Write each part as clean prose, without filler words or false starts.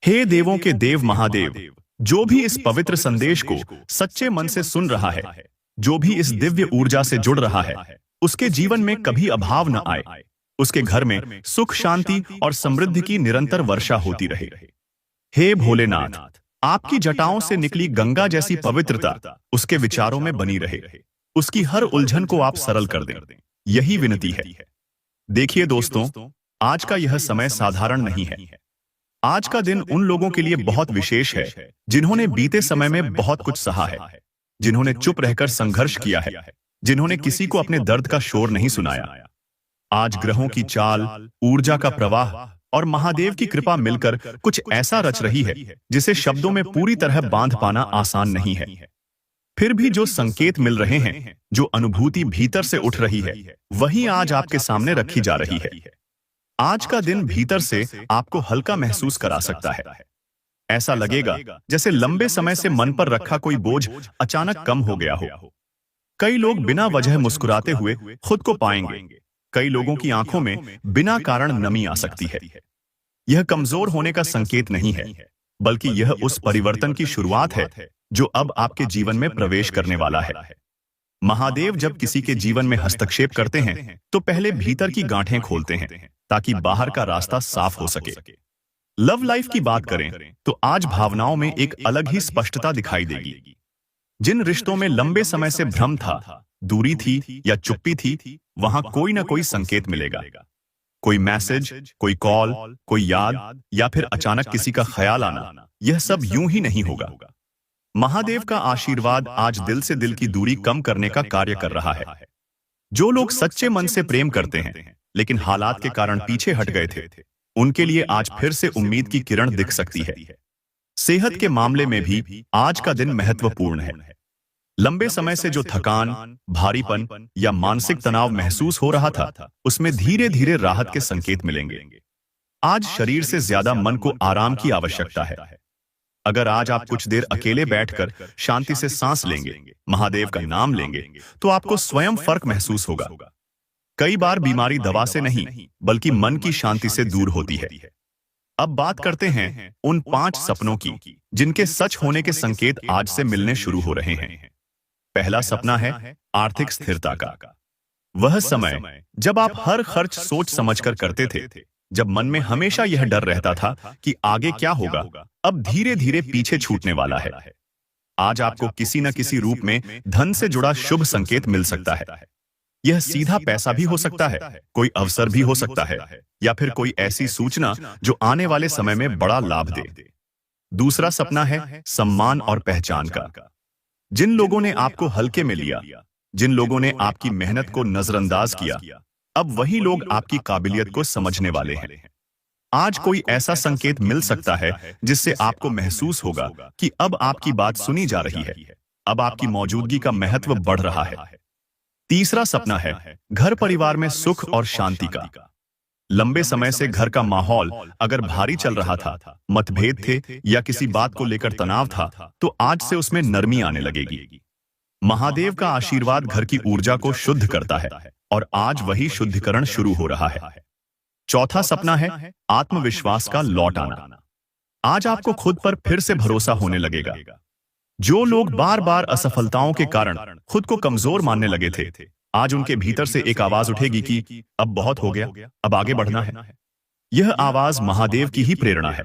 हे देवों के देव महादेव, जो भी इस पवित्र संदेश को सच्चे मन से सुन रहा है, जो भी इस दिव्य ऊर्जा से जुड़ रहा है, उसके जीवन में कभी अभाव न आए, उसके घर में सुख शांति और समृद्धि की निरंतर वर्षा होती रहे। हे भोलेनाथ, आपकी जटाओं से निकली गंगा जैसी पवित्रता उसके विचारों में बनी रहे, उसकी हर उलझन को आप सरल कर दें, यही विनती है। देखिए दोस्तों, आज का यह समय साधारण नहीं है। आज का दिन उन लोगों के लिए बहुत विशेष है जिन्होंने बीते समय में बहुत कुछ सहा है, जिन्होंने चुप रहकर संघर्ष किया है, जिन्होंने किसी को अपने दर्द का शोर नहीं सुनाया। आज ग्रहों की चाल, ऊर्जा का प्रवाह और महादेव की कृपा मिलकर कुछ ऐसा रच रही है जिसे शब्दों में पूरी तरह बांध पाना आसान नहीं है। फिर भी जो संकेत मिल रहे हैं, जो अनुभूति भीतर से उठ रही है, वही आज आपके सामने रखी जा रही है। आज का दिन भीतर से आपको हल्का महसूस करा सकता है। ऐसा लगेगा जैसे लंबे समय से मन पर रखा कोई बोझ अचानक कम हो गया हो। कई लोग बिना वजह मुस्कुराते हुए खुद को पाएंगे। कई लोगों की आंखों में बिना कारण नमी आ सकती है। यह कमजोर होने का संकेत नहीं है, बल्कि यह उस परिवर्तन की शुरुआत है जो अब आपके जीवन में प्रवेश करने वाला है। महादेव जब किसी के जीवन में हस्तक्षेप करते हैं तो पहले भीतर की गांठें खोलते हैं ताकि बाहर का रास्ता साफ हो सके। लव लाइफ की बात करें तो आज भावनाओं में एक अलग ही स्पष्टता दिखाई देगी। जिन रिश्तों में लंबे समय से भ्रम था, दूरी थी या चुप्पी थी, वहां कोई ना कोई संकेत मिलेगा। कोई मैसेज, कोई कॉल, कोई याद या फिर अचानक किसी का ख्याल आना, यह सब यूं ही नहीं होगा। महादेव का आशीर्वाद आज दिल से दिल की दूरी कम करने का कार्य कर रहा है। जो लोग सच्चे मन से प्रेम करते हैं लेकिन हालात के कारण पीछे हट गए थे, उनके लिए आज फिर से उम्मीद की किरण दिख सकती है। सेहत के मामले में भी आज का दिन महत्वपूर्ण है। लंबे समय से जो थकान, भारीपन या मानसिक तनाव महसूस हो रहा था, उसमें धीरे धीरे राहत के संकेत मिलेंगे। आज शरीर से ज्यादा मन को आराम की आवश्यकता है। अगर आज आप कुछ देर अकेले बैठकर शांति से सांस लेंगे, महादेव का नाम लेंगे, तो आपको स्वयं फर्क महसूस होगा। कई बार बीमारी दवा से नहीं, बल्कि मन की शांति से दूर होती है। अब बात करते हैं उन 5 सपनों की जिनके सच होने के संकेत आज से मिलने शुरू हो रहे हैं। पहला सपना है आर्थिक स्थिरता का। वह समय जब आप हर खर्च सोच समझकर करते थे, जब मन में हमेशा यह डर रहता था कि आगे क्या होगा, अब धीरे धीरे पीछे छूटने वाला है। आज आपको किसी न किसी रूप में धन से जुड़ा शुभ संकेत मिल सकता है। यह सीधा पैसा भी हो सकता है, कोई अवसर भी हो सकता है, या फिर कोई ऐसी सूचना जो आने वाले समय में बड़ा लाभ दे। दूसरा सपना है सम्मान और पहचान का। जिन लोगों ने आपको हल्के में लिया, जिन लोगों ने आपकी मेहनत को नजरअंदाज किया, अब वही लोग आपकी काबिलियत को समझने वाले हैं। आज कोई ऐसा संकेत मिल सकता है जिससे आपको महसूस होगा कि अब आपकी बात सुनी जा रही है, अब आपकी मौजूदगी का महत्व बढ़ रहा है। तीसरा सपना है घर परिवार में सुख और शांति का। लंबे समय से घर का माहौल अगर भारी चल रहा था, मतभेद थे या किसी बात को लेकर तनाव था, तो आज से उसमें नरमी आने लगेगी। महादेव का आशीर्वाद घर की ऊर्जा को शुद्ध करता है और आज वही शुद्धिकरण शुरू हो रहा है। चौथा सपना है आत्मविश्वास का लौट आना। आज आपको खुद पर फिर से भरोसा होने लगेगा। जो लोग बार बार असफलताओं के कारण खुद को कमजोर मानने लगे थे, आज उनके भीतर से एक आवाज उठेगी कि अब बहुत हो गया, अब आगे बढ़ना है। यह आवाज महादेव की ही प्रेरणा है।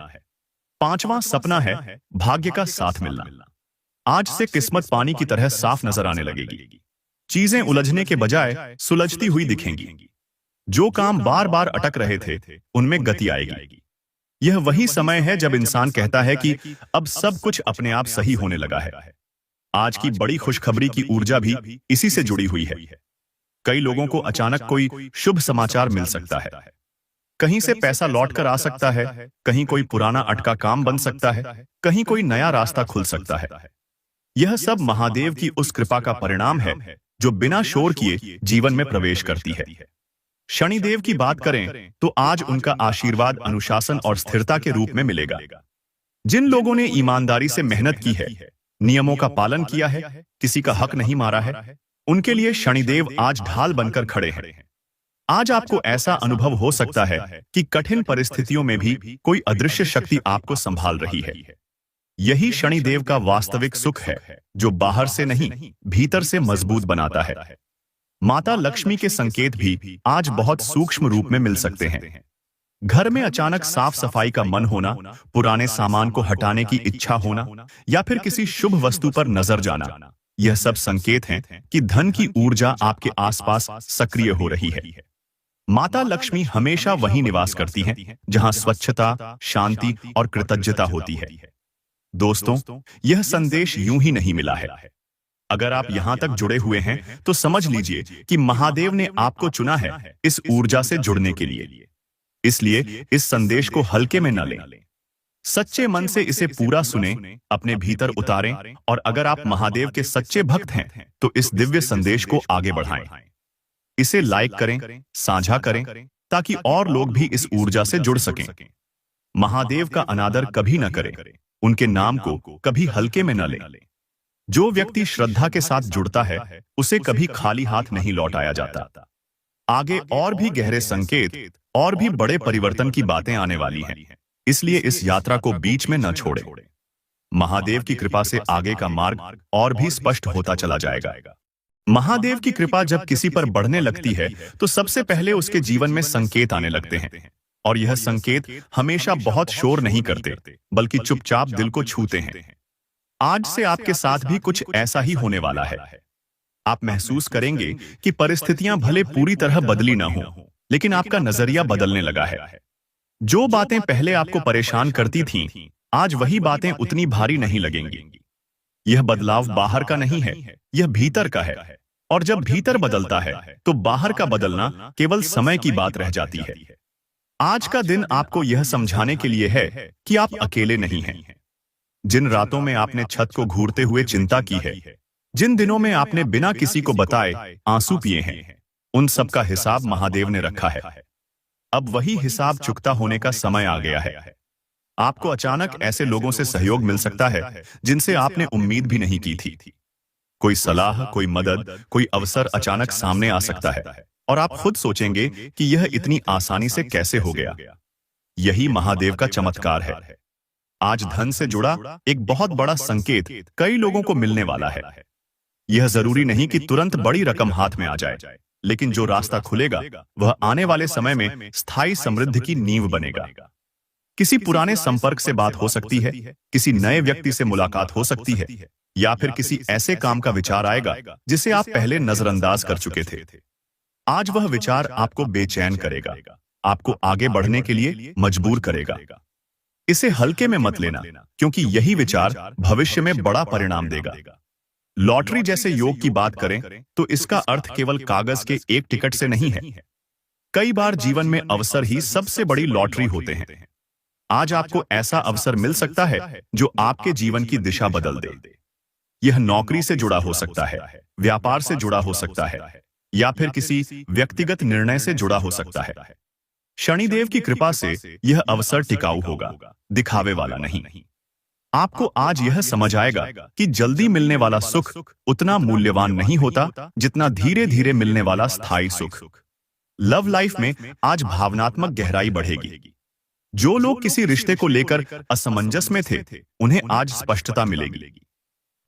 पांचवां सपना है भाग्य का साथ मिलना। आज से किस्मत पानी की तरह साफ नजर आने लगेगी। चीजें उलझने के बजाय सुलझती हुई दिखेंगी। जो काम बार बार अटक रहे थे, उनमें गति आएगी। यह वही समय है जब इंसान कहता है कि अब सब कुछ अपने आप सही होने लगा है। आज की बड़ी खुशखबरी की ऊर्जा भी इसी से जुड़ी हुई है। कई लोगों को अचानक कोई शुभ समाचार मिल सकता है। कहीं से पैसा लौट कर आ सकता है, कहीं कोई पुराना अटका काम बन सकता है, कहीं कोई नया रास्ता खुल सकता है। यह सब महादेव की उस कृपा का परिणाम है जो बिना शोर किए जीवन में प्रवेश करती है। शनिदेव की बात करें तो आज उनका आशीर्वाद अनुशासन और स्थिरता के रूप में मिलेगा। जिन लोगों ने ईमानदारी से मेहनत की है, नियमों का पालन किया है, किसी का हक नहीं मारा है, उनके लिए शनिदेव आज ढाल बनकर खड़े हैं। आज आपको ऐसा अनुभव हो सकता है कि कठिन परिस्थितियों में भी कोई अदृश्य शक्ति आपको संभाल रही है। यही शनिदेव का वास्तविक सुख है, जो बाहर से नहीं, भीतर से मजबूत बनाता है। माता लक्ष्मी के संकेत भी आज बहुत सूक्ष्म रूप में मिल सकते हैं। घर में अचानक साफ सफाई का मन होना, पुराने सामान को हटाने की इच्छा होना, या फिर किसी शुभ वस्तु पर नजर जाना, यह सब संकेत हैं कि धन की ऊर्जा आपके आसपास सक्रिय हो रही है। माता लक्ष्मी हमेशा वहीं निवास करती हैं, जहां स्वच्छता, शांति और कृतज्ञता होती है। दोस्तों, यह संदेश यूं ही नहीं मिला है। अगर आप यहां तक जुड़े हुए हैं, तो समझ लीजिए कि महादेव ने आपको चुना है इस ऊर्जा से जुड़ने के लिए। इसलिए इस संदेश को हल्के में न लें। सच्चे मन से इसे पूरा सुने, अपने भीतर उतारें, और अगर आप महादेव के सच्चे भक्त हैं, तो इस दिव्य संदेश को आगे बढ़ाएं। इसे लाइक करें, साझा करें, ताकि और लोग भी इस ऊर्जा से जुड़ सकें। महादेव का अनादर कभी न करें, उनके नाम को कभी हल्के में न लें। जो व्यक्ति श्रद्धा के साथ जुड़ता है, उसे कभी खाली हाथ नहीं लौटाया जाता। आगे और भी गहरे संकेत और भी बड़े परिवर्तन की बातें आने वाली हैं, इसलिए इस यात्रा को बीच में न छोड़ें। महादेव की कृपा से आगे का मार्ग और भी स्पष्ट होता चला जाएगा। महादेव की कृपा जब किसी पर बढ़ने लगती है, तो सबसे पहले उसके जीवन में संकेत आने लगते हैं, और यह संकेत हमेशा बहुत शोर नहीं करते, बल्कि चुपचाप दिल को छूते हैं। आज से आपके साथ भी कुछ ऐसा ही होने वाला है। आप महसूस करेंगे कि परिस्थितियां भले पूरी तरह बदली ना हो, लेकिन आपका नजरिया बदलने लगा है। जो बातें पहले आपको परेशान करती थीं, आज वही बातें उतनी भारी नहीं लगेंगी। यह बदलाव बाहर का नहीं है, यह भीतर का है। और जब भीतर बदलता है, तो बाहर का बदलना केवल समय की बात रह जाती है। आज का दिन आपको यह समझाने के लिए है कि आप अकेले नहीं हैं। जिन रातों में आपने छत को घूरते हुए चिंता की है, जिन दिनों में आपने बिना किसी को बताए आंसू पिए हैं, उन सब का हिसाब महादेव ने रखा है। अब वही हिसाब चुकता होने का समय आ गया है। आपको अचानक ऐसे लोगों से सहयोग मिल सकता है जिनसे आपने उम्मीद भी नहीं की थी। कोई सलाह, कोई मदद, कोई अवसर अचानक सामने आ सकता है, और आप खुद सोचेंगे कि यह इतनी आसानी से कैसे हो गया। यही महादेव का चमत्कार है। आज धन से जुड़ा एक बहुत बड़ा संकेत कई लोगों को मिलने वाला है। यह जरूरी नहीं कि तुरंत बड़ी रकम हाथ में आ जाए, लेकिन जो रास्ता खुलेगा, वह आने वाले समय में स्थायी समृद्धि की नींव बनेगा। किसी पुराने संपर्क से बात हो सकती है, किसी नए व्यक्ति से मुलाकात हो सकती है, या फिर किसी ऐसे काम का विचार आएगा जिसे आप पहले नजरअंदाज कर चुके थे। आज वह विचार आपको बेचैन करेगा, आपको आगे बढ़ने के लिए मजबूर करेगा। इसे हल्के में मत लेना, क्योंकि यही विचार भविष्य में बड़ा परिणाम देगा। लॉटरी जैसे योग की बात करें, तो इसका अर्थ केवल कागज के एक टिकट से नहीं है। कई बार जीवन में अवसर ही सबसे बड़ी लॉटरी होते हैं। आज आपको ऐसा अवसर मिल सकता है जो आपके जीवन की दिशा बदल दे। यह नौकरी से जुड़ा हो सकता है, व्यापार से जुड़ा हो सकता है, या फिर किसी व्यक्तिगत निर्णय से जुड़ा हो सकता है। शनिदेव की कृपा से यह अवसर टिकाऊ होगा, दिखावे वाला नहीं। आपको आज यह समझ आएगा कि जल्दी मिलने वाला सुख उतना मूल्यवान नहीं होता जितना धीरे धीरे मिलने वाला स्थायी सुख। लव लाइफ में आज भावनात्मक गहराई बढ़ेगी। जो लोग किसी रिश्ते को लेकर असमंजस में थे, उन्हें आज स्पष्टता मिलेगी।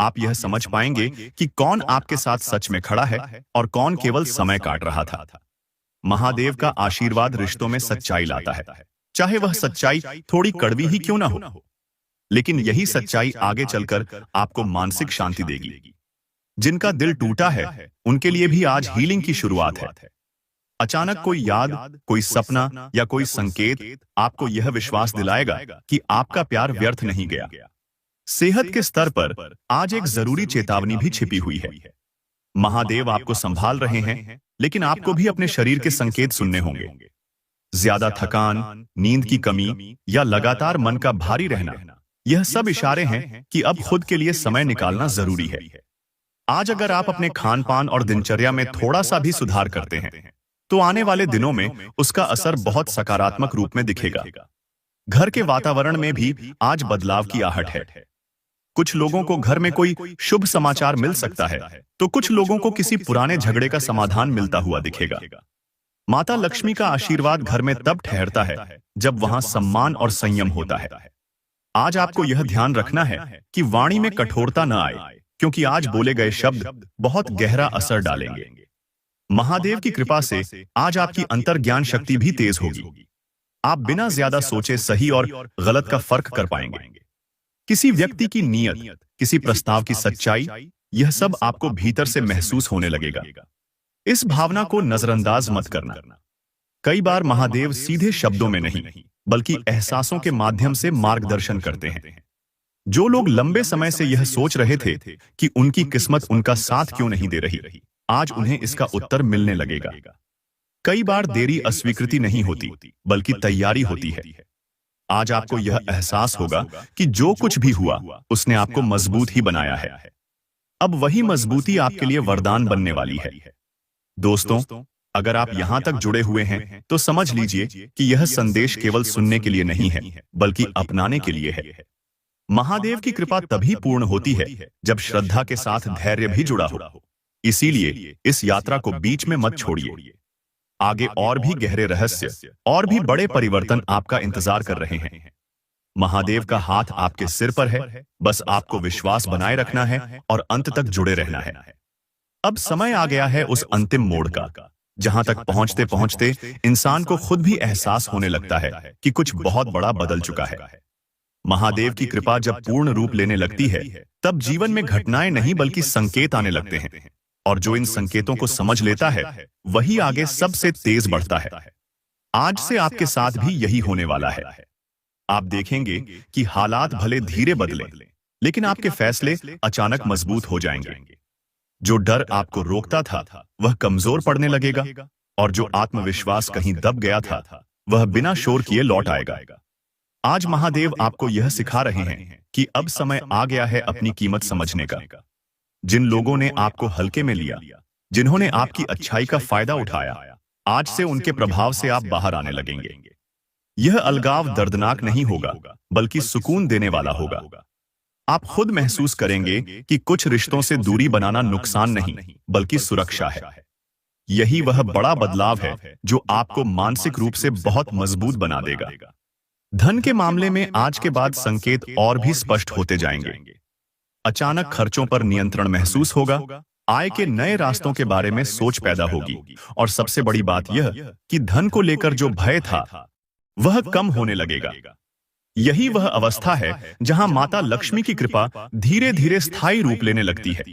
आप यह समझ पाएंगे कि कौन आपके साथ सच में खड़ा है और कौन केवल समय काट रहा था। महादेव का आशीर्वाद रिश्तों में सच्चाई लाता है, चाहे वह सच्चाई थोड़ी कड़वी ही क्यों ना हो, लेकिन यही सच्चाई आगे चलकर आपको मानसिक शांति देगी। जिनका दिल टूटा है, उनके लिए भी आज हीलिंग की शुरुआत है। अचानक कोई याद, कोई सपना या कोई संकेत आपको यह विश्वास दिलाएगा कि आपका प्यार व्यर्थ नहीं गया। सेहत के स्तर पर आज एक जरूरी चेतावनी भी छिपी हुई है। महादेव आपको संभाल रहे हैं, लेकिन आपको भी अपने शरीर के संकेत सुनने होंगे। ज्यादा थकान, नींद की कमी या लगातार मन का भारी रहना, यह सब इशारे हैं कि अब खुद के लिए समय निकालना जरूरी है। आज अगर आप अपने खान पान और दिनचर्या में थोड़ा सा भी सुधार करते हैं, तो आने वाले दिनों में उसका असर बहुत सकारात्मक रूप में दिखेगा। घर के वातावरण में भी आज बदलाव की आहट है। कुछ लोगों को घर में कोई शुभ समाचार मिल सकता है, तो कुछ लोगों को किसी पुराने झगड़े का समाधान मिलता हुआ दिखेगा। माता लक्ष्मी का आशीर्वाद घर में तब ठहरता है जब वहां सम्मान और संयम होता है। आज आपको यह ध्यान रखना है कि वाणी में कठोरता न आए, क्योंकि आज बोले गए शब्द बहुत गहरा असर डालेंगे। महादेव की कृपा से आज आपकी अंतर्ज्ञान शक्ति भी तेज होगी। आप बिना ज्यादा सोचे सही और गलत का फर्क कर पाएंगे। किसी व्यक्ति की नीयत, किसी प्रस्ताव की सच्चाई, यह सब आपको भीतर से महसूस होने लगेगा। इस भावना को नजरअंदाज मत करना। कई बार महादेव सीधे शब्दों में नहीं, बल्कि एहसासों के माध्यम से मार्गदर्शन करते हैं। जो लोग लंबे समय से यह सोच रहे थे कि उनकी किस्मत उनका साथ क्यों नहीं दे रही, आज उन्हें इसका उत्तर मिलने लगेगा। कई बार देरी अस्वीकृति नहीं होती, बल्कि तैयारी होती है। आज आपको यह एहसास होगा कि जो कुछ भी हुआ, उसने आपको मजबूत ही बनाया है। अब वही मजबूती आपके लिए वरदान बनने वाली है। दोस्तों, अगर आप यहां तक जुड़े हुए हैं, तो समझ लीजिए कि यह संदेश केवल सुनने के लिए नहीं है, बल्कि अपनाने के लिए है। महादेव की कृपा तभी पूर्ण होती है जब श्रद्धा के साथ धैर्य भी जुड़ा हो। इसीलिए इस यात्रा को बीच में मत छोड़िए। आगे और भी गहरे रहस्य और भी बड़े परिवर्तन आपका इंतजार कर रहे हैं। महादेव का हाथ आपके सिर पर है, बस आपको विश्वास बनाए रखना है और अंत तक जुड़े रहना है। अब समय आ गया है उस अंतिम मोड़ का, जहां तक पहुंचते पहुंचते इंसान को खुद भी एहसास होने लगता है कि कुछ बहुत बड़ा बदल चुका है। महादेव की कृपा जब पूर्ण रूप लेने लगती है, तब जीवन में घटनाएं नहीं बल्कि संकेत आने लगते हैं, और जो इन संकेतों को समझ लेता है, वही आगे सबसे तेज बढ़ता है। आज से आपके साथ भी यही होने वाला है। आप देखेंगे कि हालात भले धीरे बदले, लेकिन आपके फैसले अचानक मजबूत हो जाएंगे। जो डर आपको रोकता था, वह कमजोर पड़ने लगेगा, और जो आत्मविश्वास कहीं दब गया था, वह बिना शोर किए लौट आएगा। आज महादेव आपको यह सिखा रहे हैं कि अब समय आ गया है अपनी कीमत समझने का। जिन लोगों ने आपको हल्के में लिया, जिन्होंने आपकी अच्छाई का फायदा उठाया, आज से उनके प्रभाव से आप बाहर आने लगेंगे। यह अलगाव दर्दनाक नहीं होगा, बल्कि सुकून देने वाला होगा। आप खुद महसूस करेंगे कि कुछ रिश्तों से दूरी बनाना नुकसान नहीं, बल्कि सुरक्षा है। यही वह बड़ा बदलाव है जो आपको मानसिक रूप से बहुत मजबूत बना देगा। धन के मामले में आज के बाद संकेत और भी स्पष्ट होते जाएंगे। अचानक खर्चों पर नियंत्रण महसूस होगा, आय के नए रास्तों के बारे में सोच पैदा होगी, और सबसे बड़ी बात यह कि धन को लेकर जो भय था, वह कम होने लगेगा। यही वह अवस्था है जहां माता लक्ष्मी की कृपा धीरे धीरे स्थायी रूप लेने लगती है।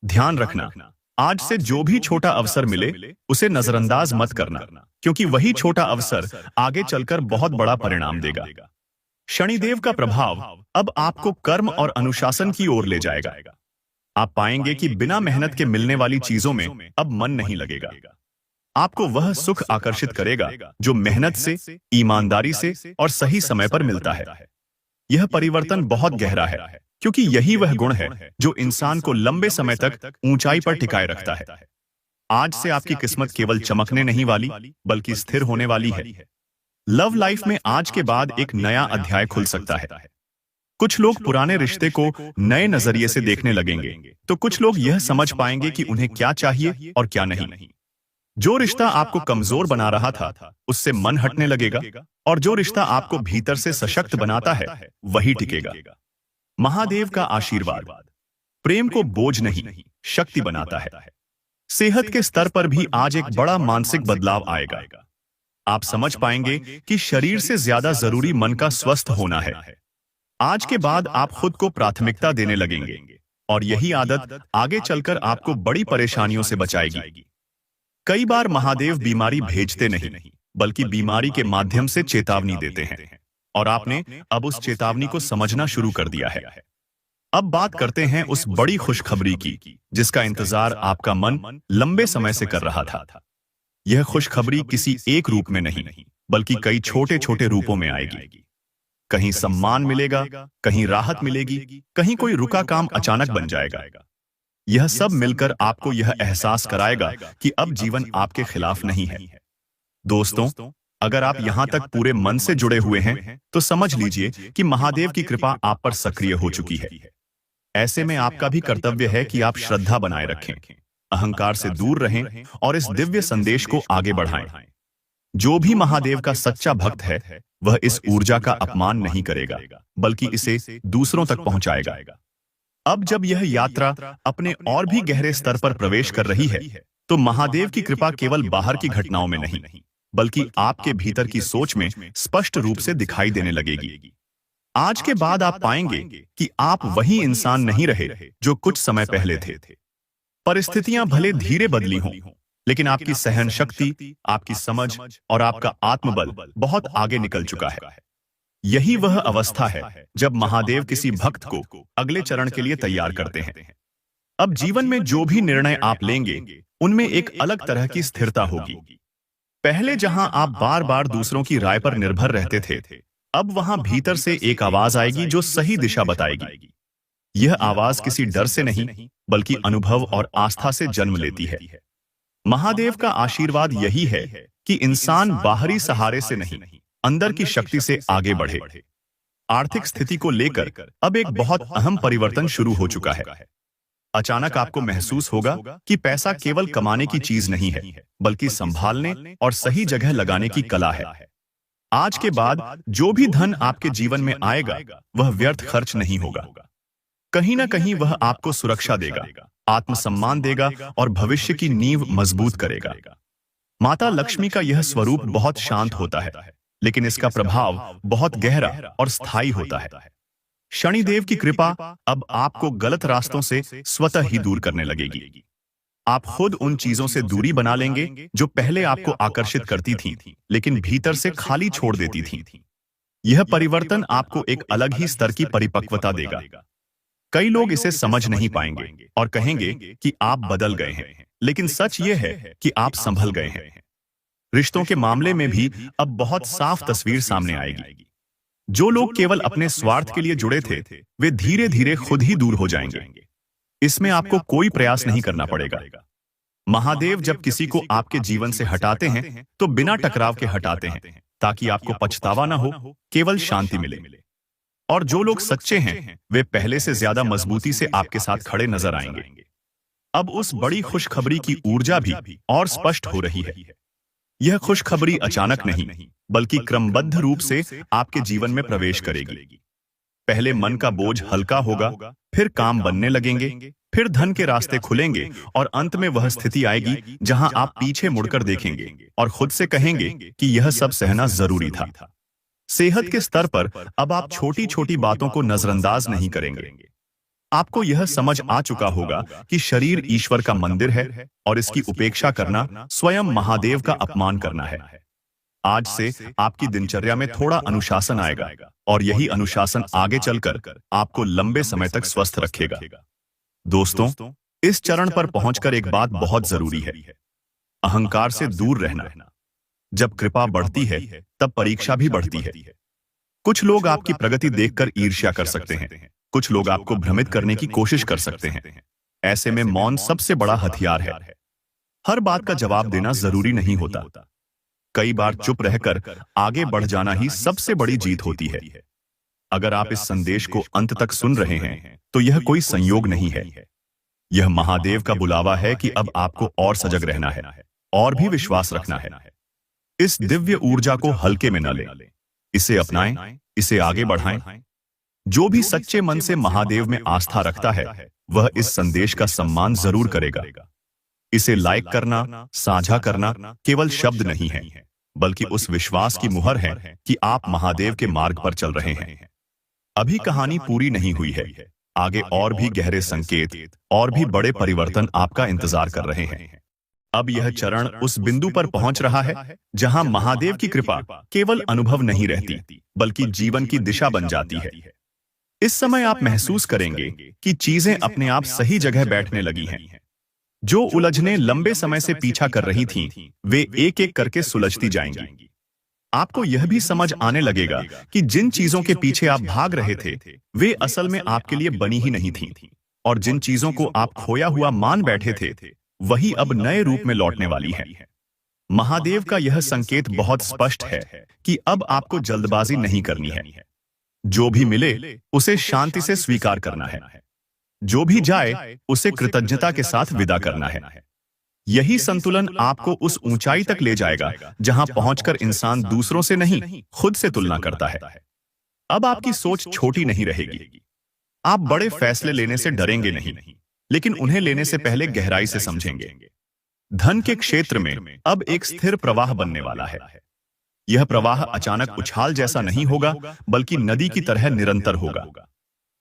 ध्यान रखना, आज से जो भी छोटा अवसर मिले, उसे नजरअंदाज मत करना, क्योंकि वही छोटा अवसर आगे चलकर बहुत बड़ा परिणाम देगा। शनिदेव का प्रभाव अब आपको कर्म और अनुशासन की ओर ले जाएगा। आप पाएंगे कि बिना मेहनत के मिलने वाली चीजों में अब मन नहीं लगेगा। आपको वह सुख आकर्षित करेगा जो मेहनत से, ईमानदारी से और सही समय पर मिलता है। यह परिवर्तन बहुत गहरा है, क्योंकि यही वह गुण है जो इंसान को लंबे समय तक ऊंचाई पर टिकाए रखता है। आज से आपकी किस्मत केवल चमकने नहीं वाली, बल्कि स्थिर होने वाली है। लव लाइफ में आज के बाद एक नया अध्याय खुल सकता है। कुछ लोग पुराने रिश्ते को नए नजरिए से देखने लगेंगे, तो कुछ लोग यह समझ पाएंगे कि उन्हें क्या चाहिए और क्या नहीं। जो रिश्ता आपको कमजोर बना रहा था, उससे मन हटने लगेगा, और जो रिश्ता आपको भीतर से सशक्त बनाता है, वही टिकेगा। महादेव का आशीर्वाद प्रेम को बोझ नहीं, शक्ति बनाता है। सेहत के स्तर पर भी आज एक बड़ा मानसिक बदलाव आएगा। आप समझ पाएंगे कि शरीर से ज्यादा जरूरी मन का स्वस्थ होना है। आज के बाद आप खुद को प्राथमिकता देने लगेंगे, और यही आदत आगे चलकर आपको बड़ी परेशानियों से बचाएगी। कई बार महादेव बीमारी भेजते नहीं, बल्कि बीमारी के माध्यम से चेतावनी देते हैं, और आपने अब उस चेतावनी को समझना शुरू कर दिया है। अब बात करते हैं उस बड़ी खुशखबरी की, जिसका इंतजार आपका मन लंबे समय से कर रहा था। यह खुशखबरी किसी एक रूप में नहीं, बल्कि कई छोटे छोटे रूपों में आएगी। कहीं सम्मान मिलेगा, कहीं राहत मिलेगी, कहीं कोई रुका काम अचानक बन जाएगा। यह सब मिलकर आपको यह एहसास कराएगा कि अब जीवन आपके खिलाफ नहीं है। दोस्तों, अगर आप यहां तक पूरे मन से जुड़े हुए हैं, तो समझ लीजिए कि महादेव की कृपा आप पर सक्रिय हो चुकी है। ऐसे में आपका भी कर्तव्य है कि आप श्रद्धा बनाए रखें। अहंकार से दूर रहें और इस दिव्य संदेश को आगे बढ़ाएं। जो भी महादेव का सच्चा भक्त है वह इस ऊर्जा का अपमान नहीं करेगा, बल्कि इसे दूसरों तक पहुंचाएगा। अब जब यह यात्रा अपने और भी गहरे स्तर पर प्रवेश कर रही है, तो महादेव की कृपा केवल बाहर की घटनाओं में नहीं, बल्कि आपके भीतर की सोच में स्पष्ट रूप से दिखाई देने लगेगी। आज के बाद आप पाएंगे कि आप वही इंसान नहीं रहे जो कुछ समय पहले थे। परिस्थितियां भले धीरे बदली हों, लेकिन आपकी सहन शक्ति, आपकी समझ और आपका आत्मबल बहुत आगे निकल चुका है। यही वह अवस्था है जब महादेव किसी भक्त को अगले चरण के लिए तैयार करते हैं। अब जीवन में जो भी निर्णय आप लेंगे, उनमें एक अलग तरह की स्थिरता होगी। पहले जहां आप बार बार दूसरों की राय पर निर्भर रहते थे, अब वहां भीतर से एक आवाज आएगी जो सही दिशा बताएगी। यह आवाज किसी डर से नहीं, बल्कि अनुभव और आस्था से जन्म लेती है। महादेव का आशीर्वाद यही है कि इंसान बाहरी सहारे से नहीं, अंदर की शक्ति से आगे बढ़े। आर्थिक स्थिति को लेकर अब एक बहुत अहम परिवर्तन शुरू हो चुका है। अचानक आपको महसूस होगा कि पैसा केवल कमाने की चीज नहीं है, बल्कि संभालने और सही जगह लगाने की कला है। आज के बाद जो भी धन आपके जीवन में आएगा, वह व्यर्थ खर्च नहीं होगा। कहीं ना कहीं वह आपको सुरक्षा देगा, आत्मसम्मान देगा और भविष्य की नींव मजबूत करेगा। माता लक्ष्मी का यह स्वरूप बहुत शांत होता है, लेकिन इसका प्रभाव बहुत गहरा और स्थायी होता है। शनिदेव की कृपा अब आपको गलत रास्तों से स्वतः ही दूर करने लगेगी। आप खुद उन चीजों से दूरी बना लेंगे जो पहले आपको आकर्षित करती थीं, लेकिन भीतर से खाली छोड़ देती थीं। यह परिवर्तन आपको एक अलग ही स्तर की परिपक्वता देगा। कई लोग इसे समझ नहीं पाएंगे और कहेंगे कि आप बदल गए हैं, लेकिन सच यह है कि आप संभल गए हैं। रिश्तों के मामले में भी अब बहुत साफ तस्वीर सामने आएगी। जो लोग केवल अपने स्वार्थ के लिए जुड़े थे, वे धीरे धीरे खुद ही दूर हो जाएंगे। इसमें आपको कोई प्रयास नहीं करना पड़ेगा। महादेव जब किसी को आपके जीवन से हटाते हैं, तो बिना टकराव के हटाते हैं, ताकि आपको पछतावा ना हो, केवल शांति मिले। और जो लोग सच्चे हैं, वे पहले से ज्यादा मजबूती से आपके साथ खड़े नजर आएंगे। अब उस बड़ी खुशखबरी की ऊर्जा भी और स्पष्ट हो रही है। यह खुशखबरी अचानक नहीं, बल्कि क्रमबद्ध रूप से आपके जीवन में प्रवेश करेगी। पहले मन का बोझ हल्का होगा, फिर काम बनने लगेंगे, फिर धन के रास्ते खुलेंगे और अंत में वह स्थिति आएगी जहां आप पीछे मुड़कर देखेंगे और खुद से कहेंगे कि यह सब सहना जरूरी था। सेहत के स्तर पर अब आप छोटी छोटी बातों को नजरअंदाज नहीं करेंगे। आपको यह समझ आ चुका होगा कि शरीर ईश्वर का मंदिर है और इसकी उपेक्षा करना स्वयं महादेव का अपमान करना है। आज से आपकी दिनचर्या में थोड़ा अनुशासन आएगा और यही अनुशासन आगे चलकर आपको लंबे समय तक स्वस्थ रखेगा। दोस्तों, इस चरण पर पहुंचकर एक बात बहुत जरूरी है, अहंकार से दूर रहना। जब कृपा बढ़ती है, तब परीक्षा भी बढ़ती है। कुछ लोग आपकी प्रगति देखकर ईर्ष्या कर सकते हैं, कुछ लोग आपको भ्रमित करने की कोशिश कर सकते हैं। ऐसे में मौन सबसे बड़ा हथियार है। हर बात का जवाब देना जरूरी नहीं होता। कई बार चुप रहकर आगे बढ़ जाना ही सबसे बड़ी जीत होती है। अगर आप इस संदेश को अंत तक सुन रहे हैं, तो यह कोई संयोग नहीं है। यह महादेव का बुलावा है कि अब आपको और सजग रहना है और भी विश्वास रखना है। इस दिव्य ऊर्जा को हल्के में न लें, इसे अपनाएं, इसे आगे बढ़ाएं। जो भी सच्चे मन से महादेव में आस्था रखता है, वह इस संदेश का सम्मान जरूर करेगा। इसे लाइक करना, साझा करना केवल शब्द नहीं है, बल्कि उस विश्वास की मुहर है कि आप महादेव के मार्ग पर चल रहे हैं। अभी कहानी पूरी नहीं हुई है। आगे और भी गहरे संकेत और भी बड़े परिवर्तन आपका इंतजार कर रहे हैं। अब यह चरण उस बिंदु पर पहुंच रहा है जहां महादेव की कृपा केवल अनुभव नहीं रहती, बल्कि जीवन की दिशा बन जाती है। इस समय आप महसूस करेंगे कि चीजें अपने आप सही जगह बैठने लगी हैं। जो उलझनें लंबे समय से पीछा कर रही थीं, वे एक एक करके सुलझती जाएंगी। आपको यह भी समझ आने लगेगा कि जिन चीजों के पीछे आप भाग रहे थे, वे असल में आपके लिए बनी ही नहीं थीं, और जिन चीजों को आप खोया हुआ मान बैठे थे, वही अब नए रूप में लौटने वाली है। महादेव का यह संकेत बहुत स्पष्ट है कि अब आपको जल्दबाजी नहीं करनी है। जो भी मिले, उसे शांति से स्वीकार करना है। जो भी जाए, उसे कृतज्ञता के साथ विदा करना है। यही संतुलन आपको उस ऊंचाई तक ले जाएगा जहां पहुंचकर इंसान दूसरों से नहीं, खुद से तुलना करता है। अब आपकी सोच छोटी नहीं रहेगी। आप बड़े फैसले लेने से डरेंगे नहीं, लेकिन उन्हें लेने से पहले गहराई से समझेंगे। धन के क्षेत्र में अब एक स्थिर प्रवाह बनने वाला है। यह प्रवाह अचानक उछाल जैसा नहीं होगा, बल्कि नदी की तरह निरंतर होगा।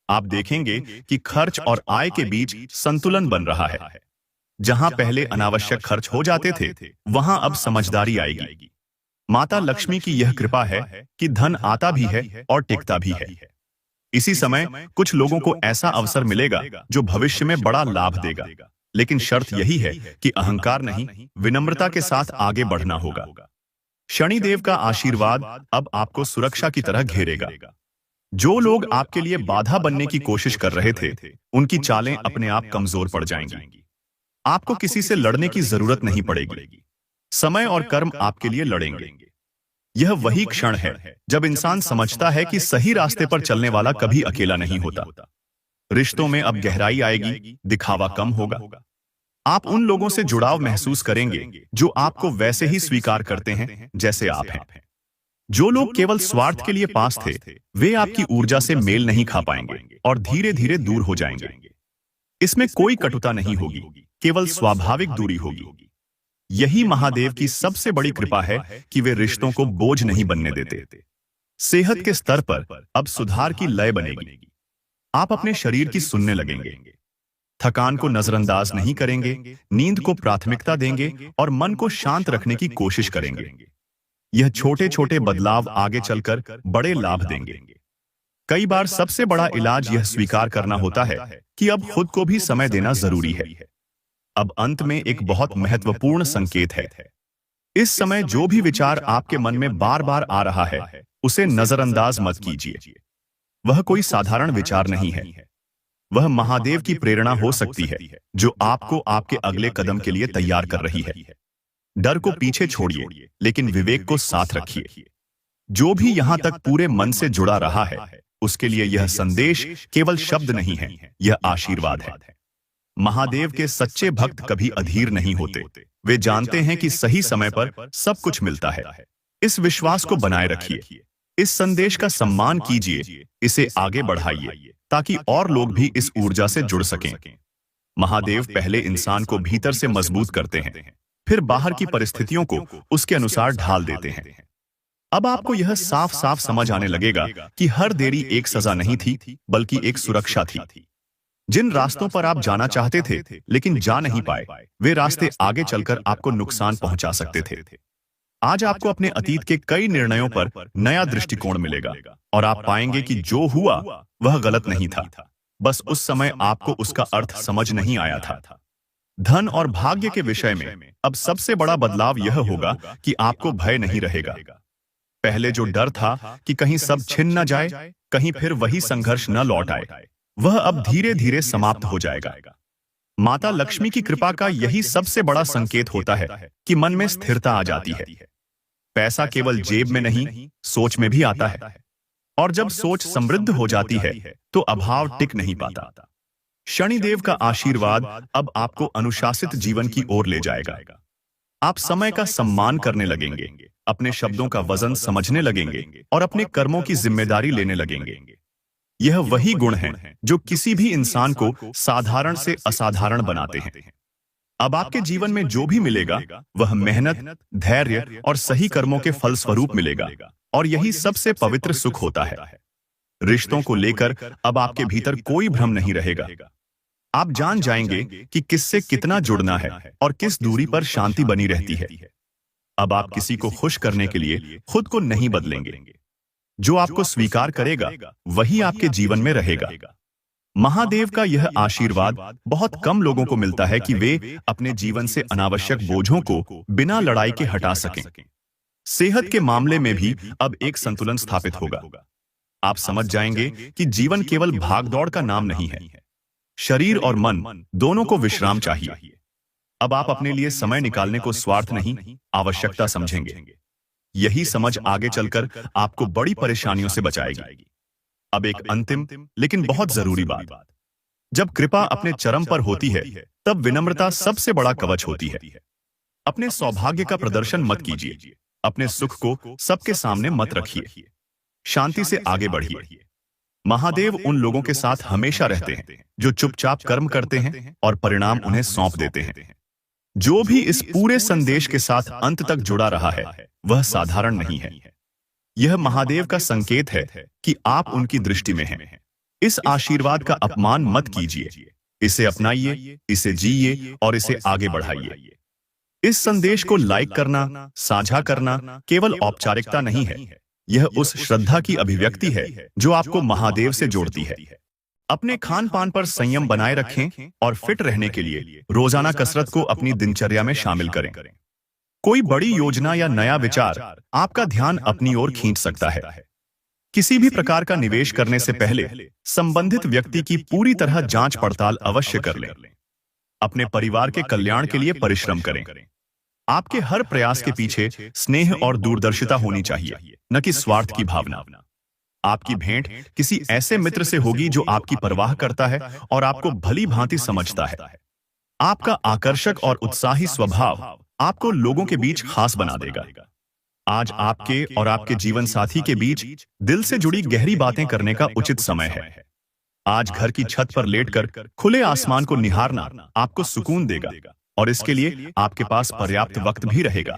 आप देखेंगे कि खर्च और आय के बीच संतुलन बन रहा है। जहां पहले अनावश्यक खर्च हो जाते थे, वहां अब समझदारी आएगी। माता लक्ष्मी की यह कृपा है कि धन आता भी है और टिकता भी है। इसी समय कुछ लोगों को ऐसा अवसर मिलेगा जो भविष्य में बड़ा लाभ देगा, लेकिन शर्त यही है कि अहंकार नहीं, विनम्रता के साथ आगे बढ़ना होगा। शनिदेव का आशीर्वाद अब आपको सुरक्षा की तरह घेरेगा। जो लोग आपके लिए बाधा बनने की कोशिश कर रहे थे, उनकी चालें अपने आप कमजोर पड़ जाएंगी। आपको किसी से लड़ने की जरूरत नहीं पड़ेगी। समय और कर्म आपके लिए लड़ेंगे। यह वही क्षण है जब इंसान समझता है कि सही रास्ते पर चलने वाला कभी अकेला नहीं होता। रिश्तों में अब गहराई आएगी, दिखावा कम होगा। आप उन लोगों से जुड़ाव महसूस करेंगे जो आपको वैसे ही स्वीकार करते हैं जैसे आप हैं। जो लोग केवल स्वार्थ के लिए पास थे, वे आपकी ऊर्जा से मेल नहीं खा पाएंगे और धीरे धीरे दूर हो जाएंगे। इसमें कोई कटुता नहीं होगी, केवल स्वाभाविक दूरी होगी। यही महादेव की सबसे बड़ी कृपा है कि वे रिश्तों को बोझ नहीं बनने देते। सेहत के स्तर पर अब सुधार की लय बनेगी। आप अपने शरीर की सुनने लगेंगे। थकान को नजरअंदाज नहीं करेंगे, नींद को प्राथमिकता देंगे और मन को शांत रखने की कोशिश करेंगे। यह छोटे छोटे बदलाव आगे चलकर बड़े लाभ देंगे। कई बार सबसे बड़ा इलाज यह स्वीकार करना होता है कि अब खुद को भी समय देना जरूरी है। अब अंत में एक बहुत महत्वपूर्ण संकेत है। इस समय जो भी विचार आपके मन में बार बार आ रहा है, उसे नजरअंदाज मत कीजिए। वह कोई साधारण विचार नहीं है। वह महादेव की प्रेरणा हो सकती है जो आपको आपके अगले कदम के लिए तैयार कर रही है। डर को पीछे छोड़िए, लेकिन विवेक को साथ रखिए। जो भी यहां तक पूरे मन से जुड़ा रहा है, उसके लिए यह संदेश केवल शब्द नहीं है, यह आशीर्वाद है। महादेव के सच्चे भक्त कभी अधीर नहीं होते। वे जानते हैं कि सही समय पर सब कुछ मिलता है। इस विश्वास को बनाए रखिए। इस संदेश का सम्मान कीजिए, इसे आगे बढ़ाइए ताकि और लोग भी इस ऊर्जा से जुड़ सकें। महादेव पहले इंसान को भीतर से मजबूत करते हैं, फिर बाहर की परिस्थितियों को उसके अनुसार ढाल देते हैं। अब आपको यह साफ साफ समझ आने लगेगा कि हर देरी एक सजा नहीं थी, बल्कि एक सुरक्षा थी। जिन रास्तों पर आप जाना चाहते थे लेकिन जा नहीं पाए, वे रास्ते आगे चलकर आपको नुकसान पहुंचा सकते थे। आज आपको अपने अतीत के कई निर्णयों पर नया दृष्टिकोण मिलेगा और आप पाएंगे कि जो हुआ वह गलत नहीं था, बस उस समय आपको उसका अर्थ समझ नहीं आया था। धन और भाग्य के विषय में अब सबसे बड़ा बदलाव यह होगा कि आपको भय नहीं रहेगा। पहले जो डर था कि कहीं सब छिन न जाए, कहीं फिर वही संघर्ष न लौट आए, वह अब धीरे धीरे समाप्त हो जाएगा। माता लक्ष्मी की कृपा का यही सबसे बड़ा संकेत होता है कि मन में स्थिरता आ जाती है। पैसा केवल जेब में नहीं, सोच में भी आता है, और जब सोच समृद्ध हो जाती है तो अभाव टिक नहीं पाता। शनिदेव का आशीर्वाद अब आपको अनुशासित जीवन की ओर ले जाएगा। आप समय का सम्मान करने लगेंगे, अपने शब्दों का वजन समझने लगेंगे और अपने कर्मों की जिम्मेदारी लेने लगेंगे। यह वही गुण हैं जो किसी भी इंसान को साधारण से असाधारण बनाते हैं। अब आपके जीवन में जो भी मिलेगा वह मेहनत, धैर्य और सही कर्मों के फलस्वरूप मिलेगा, और यही सबसे पवित्र सुख होता है। रिश्तों को लेकर अब आपके भीतर कोई भ्रम नहीं रहेगा। आप जान जाएंगे कि किससे कितना जुड़ना है और किस दूरी पर शांति बनी रहती है। अब आप किसी को खुश करने के लिए खुद को नहीं बदलेंगे। जो आपको स्वीकार करेगा वही आपके जीवन में रहेगा। महादेव का यह आशीर्वाद बहुत कम लोगों को मिलता है कि वे अपने जीवन से अनावश्यक बोझों को बिना लड़ाई के हटा सकें। सेहत के मामले में भी अब एक संतुलन स्थापित होगा। आप समझ जाएंगे कि जीवन केवल भागदौड़ का नाम नहीं है। शरीर और मन दोनों को विश्राम चाहिए। अब आप अपने लिए समय निकालने को स्वार्थ नहीं, आवश्यकता समझेंगे। यही समझ आगे चलकर आपको बड़ी परेशानियों से बचाएगी। अब एक अंतिम लेकिन बहुत जरूरी बात, जब कृपा अपने चरम पर होती है तब विनम्रता सबसे बड़ा कवच होती है। अपने सौभाग्य का प्रदर्शन मत कीजिए, अपने सुख को सबके सामने मत रखिए, शांति से आगे बढ़िए। महादेव उन लोगों के साथ हमेशा रहते हैं जो चुपचाप कर्म करते हैं और परिणाम उन्हें सौंप देते हैं। जो भी इस पूरे संदेश के साथ अंत तक जुड़ा रहा है वह साधारण नहीं है। यह महादेव का संकेत है कि आप उनकी दृष्टि में हैं। इस आशीर्वाद का अपमान मत कीजिए, इसे अपनाइए, इसे जिए और इसे आगे बढ़ाइए। इस संदेश को लाइक करना, साझा करना केवल औपचारिकता नहीं है, यह उस श्रद्धा की अभिव्यक्ति है जो आपको महादेव से जोड़ती है। अपने खान पान पर संयम बनाए रखें और फिट रहने के लिए रोजाना कसरत को अपनी दिनचर्या में शामिल करें। कोई बड़ी योजना या नया विचार आपका ध्यान अपनी ओर खींच सकता है। किसी भी प्रकार का निवेश करने से पहले संबंधित व्यक्ति की पूरी तरह जांच पड़ताल अवश्य कर लें। अपने परिवार के कल्याण के लिए परिश्रम करें। आपके हर प्रयास के पीछे स्नेह और दूरदर्शिता होनी चाहिए, न कि स्वार्थ की भावना। आपकी भेंट किसी ऐसे मित्र से होगी जो आपकी परवाह करता है और आपको भली भांति समझता है। आपका आकर्षक और उत्साही स्वभाव आपको लोगों के बीच खास बना देगा। आज आपके और आपके जीवन साथी के बीच दिल से जुड़ी गहरी बातें करने का उचित समय है। आज घर की छत पर लेटकर खुले आसमान को निहारना आपको सुकून देगा और इसके लिए आपके पास पर्याप्त वक्त भी रहेगा।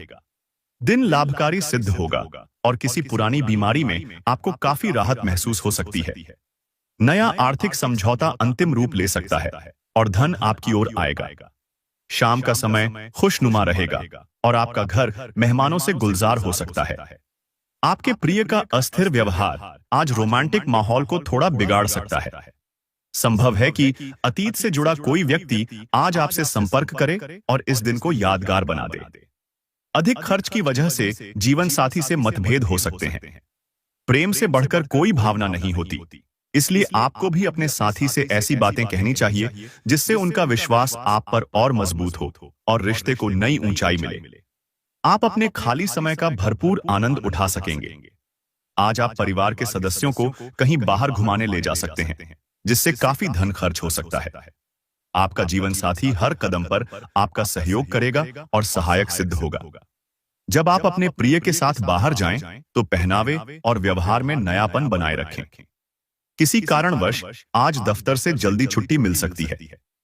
दिन लाभकारी सिद्ध होगा और किसी पुरानी बीमारी में आपको काफी राहत महसूस हो सकती है। नया आर्थिक समझौता अंतिम रूप ले सकता है और धन आपकी ओर आएगा। शाम का समय खुशनुमा रहेगा और आपका घर मेहमानों से गुलजार हो सकता है। आपके प्रिय का अस्थिर व्यवहार आज रोमांटिक माहौल को थोड़ा बिगाड़ सकता है। संभव है कि अतीत से जुड़ा कोई व्यक्ति आज आपसे संपर्क करे और इस दिन को यादगार बना दे। अधिक खर्च की वजह से जीवन साथी से मतभेद हो सकते हैं। प्रेम से बढ़कर कोई भावना नहीं होती, इसलिए आपको भी अपने साथी से ऐसी बातें कहनी चाहिए जिससे उनका विश्वास आप पर और मजबूत हो और रिश्ते को नई ऊंचाई मिले। आप अपने खाली समय का भरपूर आनंद उठा सकेंगे। आज आप परिवार के सदस्यों को कहीं बाहर घुमाने ले जा सकते हैं, जिससे काफी धन खर्च हो सकता है। आपका जीवन साथी हर कदम पर आपका सहयोग करेगा और सहायक सिद्ध होगा। जब आप अपने प्रिय के साथ बाहर जाएं, तो पहनावे और व्यवहार में नयापन बनाए रखें। किसी कारणवश आज दफ्तर से जल्दी छुट्टी मिल सकती है,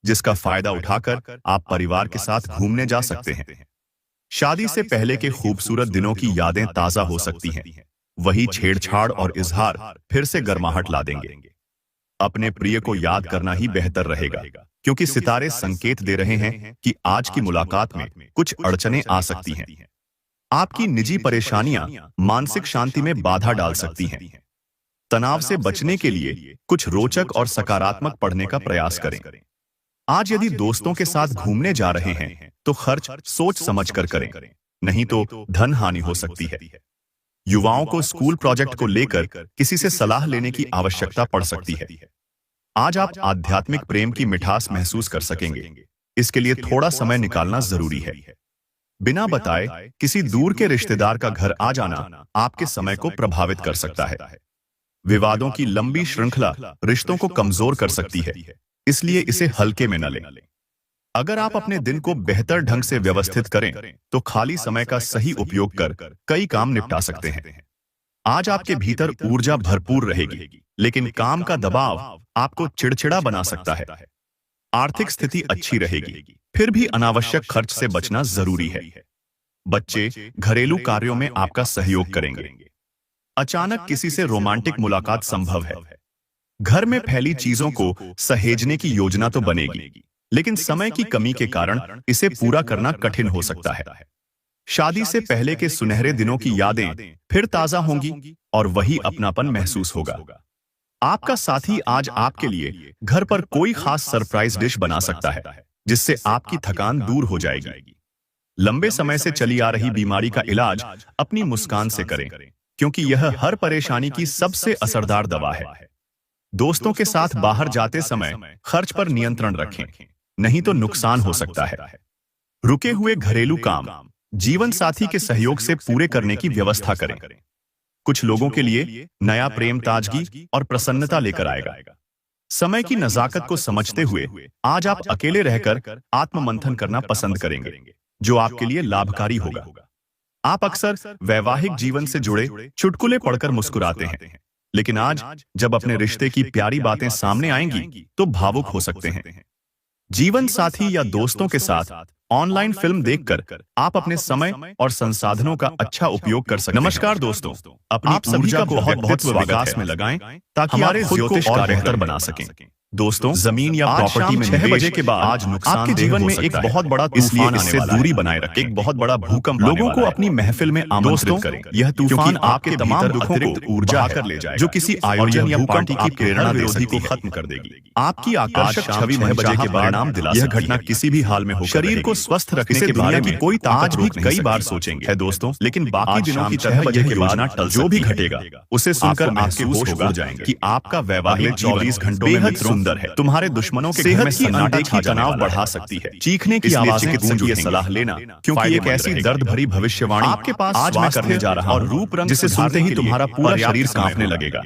जिसका फायदा उठाकर आप परिवार के साथ घूमने जा सकते हैं। शादी से पहले के खूबसूरत दिनों की यादें ताजा हो सकती हैं। वही छेड़छाड़ और इजहार फिर से गर्माहट ला देंगे। अपने प्रिय को याद करना ही बेहतर रहेगा, क्योंकि सितारे संकेत दे रहे हैं कि आज की मुलाकात में कुछ अड़चनें आ सकती हैं। आपकी निजी परेशानियां मानसिक शांति में बाधा डाल सकती हैं। तनाव से बचने के लिए कुछ रोचक और सकारात्मक पढ़ने का प्रयास करें। आज यदि दोस्तों के साथ घूमने जा रहे हैं तो खर्च सोच समझकर करें, नहीं तो धन हानि हो सकती है। युवाओं को स्कूल प्रोजेक्ट को लेकर किसी से सलाह लेने की आवश्यकता पड़ सकती है। आज आप आध्यात्मिक प्रेम की मिठास महसूस कर सकेंगे। इसके लिए थोड़ा समय निकालना जरूरी है। बिना बताए किसी दूर के रिश्तेदार का घर आ जाना आपके समय को प्रभावित कर सकता है। विवादों की लंबी श्रृंखला रिश्तों को कमजोर कर सकती है, इसलिए इसे हल्के में न लें। अगर आप अपने दिन को बेहतर ढंग से व्यवस्थित करें तो खाली समय का सही उपयोग कर कई काम निपटा सकते हैं। आज आपके भीतर ऊर्जा भरपूर रहेगी, लेकिन काम का दबाव आपको चिड़चिड़ा बना सकता है। आर्थिक स्थिति अच्छी रहेगी, फिर भी अनावश्यक खर्च से बचना जरूरी है। बच्चे घरेलू कार्यों में आपका सहयोग करेंगे। अचानक किसी से रोमांटिक मुलाकात संभव है। घर में फैली चीजों को सहेजने की योजना तो बनेगी, लेकिन समय की कमी के कारण इसे पूरा करना कठिन हो सकता है। शादी से पहले के सुनहरे दिनों की यादें फिर ताजा होंगी और वही अपनापन महसूस होगा। आपका साथी आज आपके लिए घर पर कोई खास सरप्राइज डिश बना सकता है, जिससे आपकी थकान दूर हो जाएगी। लंबे समय से चली आ रही बीमारी का इलाज अपनी मुस्कान से करें, क्योंकि यह हर परेशानी की सबसे असरदार दवा है। दोस्तों के साथ बाहर जाते समय खर्च पर नियंत्रण रखें, नहीं तो नुकसान हो सकता है। रुके हुए घरेलू काम जीवन साथी के सहयोग से पूरे करने की व्यवस्था करें। कुछ लोगों के लिए नया प्रेम ताजगी और प्रसन्नता लेकर आएगा। समय की नजाकत को समझते हुए आज आप अकेले रहकर आत्ममंथन करना पसंद करेंगे, जो आपके लिए लाभकारी होगा। आप अक्सर वैवाहिक जीवन से जुड़े चुटकुले पढ़कर मुस्कुराते हैं, लेकिन आज जब अपने रिश्ते की प्यारी बातें सामने आएंगी तो भावुक हो सकते हैं। जीवन साथी या दोस्तों के साथ ऑनलाइन फिल्म देखकर आप अपने समय और संसाधनों का अच्छा उपयोग कर सकते हैं। नमस्कार दोस्तों, अपनी आप सभी का बहुत बहुत विकास में लगाएं ताकि हमारे खुद को और बेहतर बना सकें। दोस्तों, जमीन या प्रॉपर्टी में 6 बजे के बाद आज नुकसान आपके जीवन में एक बहुत बड़ा तूफान इससे दूरी बनाए रखें। एक बहुत बड़ा भूकंप लोगों को अपनी महफिल में आमंत्रित करें। यह तूफान आपके तमाम दुखों को ऊर्जा कर ले जाएगा, जो किसी आयोजन या पार्टी की प्रेरणा विरोधी को खत्म कर देगी। आपकी आकर्षक छवि 6 बजे के परिणाम दिला। यह घटना किसी भी हाल में हो, शरीर को स्वस्थ रखने के बारे में कोई ताकत भी कई बार सोचेंगे है दोस्तों, लेकिन बाकी दिनों की 6 बजे की योजना टल जो भी घटेगा उसे सुनकर आपके होश हो जाएंगे कि आपका वैवाहिक 24 घंटों में है। तुम्हारे दुश्मनों के घर में सन्नाटे की तनाव बढ़ा सकती है। चीखने की आवाजें चिकित्सक की सलाह लेना, क्योंकि एक ऐसी दर्द भरी भविष्यवाणी आपके पास आज मैं करने जा रहा हूं, और रूप रंग जिसे सुनते ही तुम्हारा पूरा शरीर कांपने लगेगा।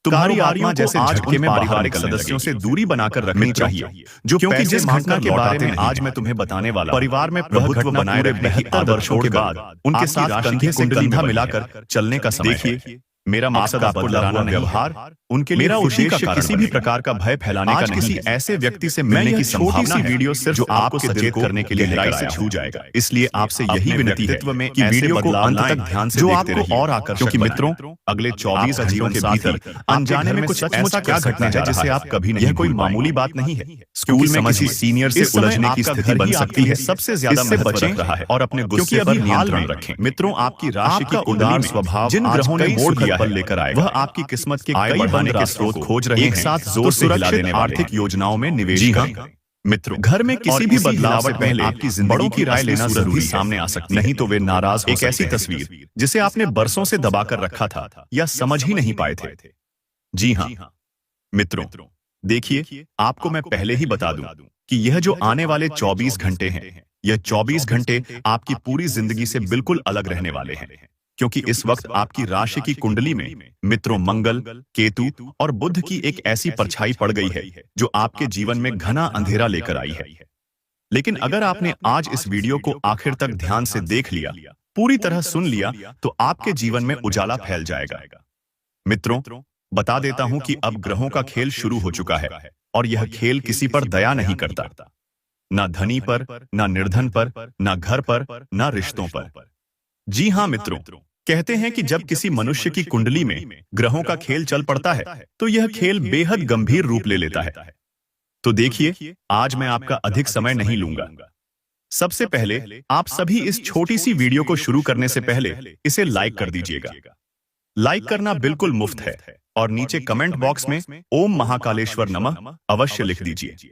तुम्हारी आत्मा जैसे झटके में पारिवारिक सदस्यों से दूरी बनाकर रखनी चाहिए, जो क्योंकि जिस घटना के बारे में आज मैं तुम्हें बताने वाला परिवार में प्रभुत्व बनाए रखने 72 वर्षों के बाद उनके साथ कंधे से कंधा मिलाकर चलने का समय है। मेरा मकसद आपको डराना व्यवहार उनके लिए उद्देश्य किसी भी प्रकार का भय फैलाने का नहीं। किसी ऐसे व्यक्ति से मिलने की संभावना है वीडियो सिर्फ जो आपको सचेत करने के लिए गहराई से छू जाएगा। इसलिए आपसे यही विनती है कि वीडियो को अंत तक ध्यान से देखते रहिए, और आकर्षक, क्योंकि मित्रों अगले 24 घंटों के भीतर अनजाने में कुछ ऐसा क्या घटने जा जिसे आप कभी नहीं। यह कोई मामूली बात नहीं है। स्कूल में किसी सीनियर से उलझने की स्थिति बन सकती है। सबसे ज्यादा बचें रहा है और अपने गुस्से पर नियंत्रण रखें। मित्रों, आपकी राशि का उदार स्वभाव जिन ग्रहों ने मोड़ पर लेकर आए, वह आपकी किस्मत के कई बढ़ने के स्रोत खोज रहे हैं। एक साथ जोर से हिला देने आर्थिक योजनाओं में निवेश करें। मित्रों, घर में किसी भी बदलाव से पहले आपकी जिंदगी की राय लेना जरूरी सामने आ सकती है, नहीं तो वे नाराज। एक ऐसी तस्वीर जिसे आपने बरसों से दबाकर रखा था या समझ ही नहीं पाए थे। जी हाँ मित्रों, देखिए, आपको मैं पहले ही बता दूं कि यह जो आने वाले 24 घंटे हैं, यह 24 घंटे आपकी पूरी जिंदगी से बिल्कुल अलग रहने वाले हैं, क्योंकि इस वक्त आपकी राशि की कुंडली में मित्रों मंगल, केतु और बुध की एक ऐसी परछाई पड़ गई है जो आपके जीवन में घना अंधेरा लेकर आई है। लेकिन अगर आपने आज इस वीडियो को आखिर तक ध्यान से देख लिया, पूरी तरह सुन लिया, तो आपके जीवन में उजाला फैल जाएगा। मित्रों, बता देता हूं कि अब ग्रहों का खेल शुरू हो चुका है, और यह खेल किसी पर दया नहीं करता, ना धनी पर, ना निर्धन पर, ना घर पर, ना रिश्तों पर। जी हां मित्रों, कहते हैं कि जब किसी मनुष्य की कुंडली में ग्रहों का खेल चल पड़ता है तो यह खेल बेहद गंभीर रूप ले लेता है। तो देखिए, आज मैं आपका अधिक समय नहीं लूंगा। सबसे पहले आप सभी इस छोटी सी वीडियो को शुरू करने से पहले इसे लाइक कर दीजिएगा। लाइक करना बिल्कुल मुफ्त है, और नीचे कमेंट बॉक्स में ओम महाकालेश्वर नमः अवश्य लिख दीजिए।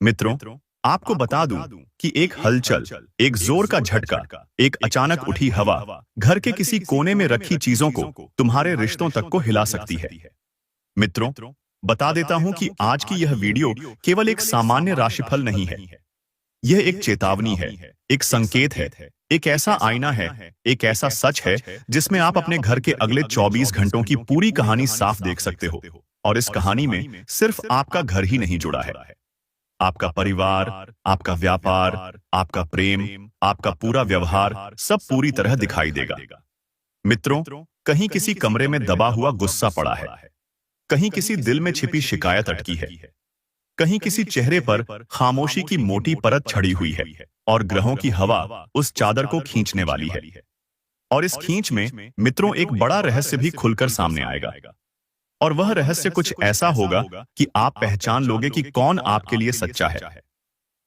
मित्रों, आपको बता दूं कि एक हलचल, एक जोर का झटका, एक अचानक उठी हवा घर के किसी कोने में रखी चीजों को, तुम्हारे रिश्तों तक को हिला सकती है। मित्रों, बता देता हूं कि आज की यह वीडियो केवल एक सामान्य राशिफल नहीं है। यह एक चेतावनी है, एक संकेत है, एक ऐसा आईना है, एक ऐसा सच है जिसमें आप अपने घर के अगले 24 घंटों की पूरी कहानी साफ देख सकते हो। और इस कहानी में सिर्फ आपका घर ही नहीं जुड़ा है, आपका परिवार, आपका व्यापार, आपका प्रेम, आपका पूरा व्यवहार सब पूरी तरह दिखाई देगा। मित्रों, कहीं किसी कमरे में दबा हुआ गुस्सा पड़ा है, कहीं किसी दिल में छिपी शिकायत अटकी है, कहीं किसी चेहरे पर खामोशी की मोटी परत छड़ी हुई है, और ग्रहों की हवा उस चादर को खींचने वाली है। और इस खींच में मित्रों एक बड़ा रहस्य भी खुलकर सामने आएगा, और वह रहस्य कुछ ऐसा होगा कि आप पहचान लोगे कि कौन आपके लिए सच्चा है,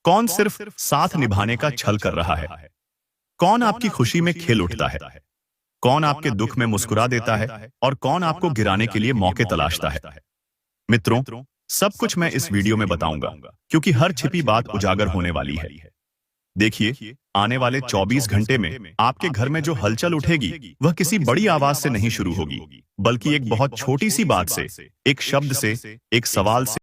कौन सिर्फ साथ निभाने का छल कर रहा है, कौन आपकी खुशी में खेल उठता है, कौन आपके दुख में मुस्कुरा देता है, और कौन आपको गिराने के लिए मौके तलाशता है। मित्रों, सब कुछ मैं इस वीडियो में बताऊंगा, क्योंकि हर छिपी बात उजागर होने वाली है। देखिए, आने वाले 24 घंटे में आपके घर में जो हलचल उठेगी वह किसी बड़ी आवाज से नहीं शुरू होगी, बल्कि एक बहुत छोटी सी बात से, एक शब्द से, एक सवाल से